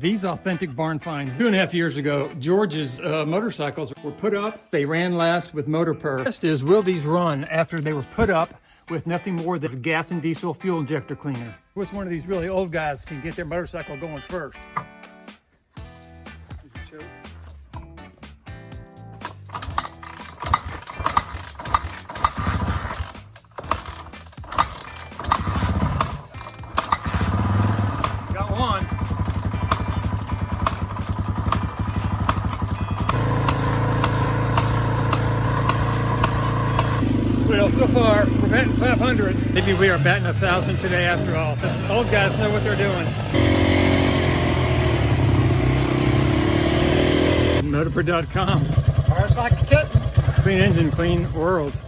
These authentic barn finds. 2.5 years ago, George's motorcycles were put up. They ran last with Motor Purr. The test is, will these run after they were put up with nothing more than a gas and diesel fuel injector cleaner? Which one of these really old guys can get their motorcycle going first? Got one. Well, so far, we're batting 500. Maybe we are batting 1,000 today after all. The old guys know what they're doing. Motorpurr.com. Cars like a kitten. Clean engine, clean world.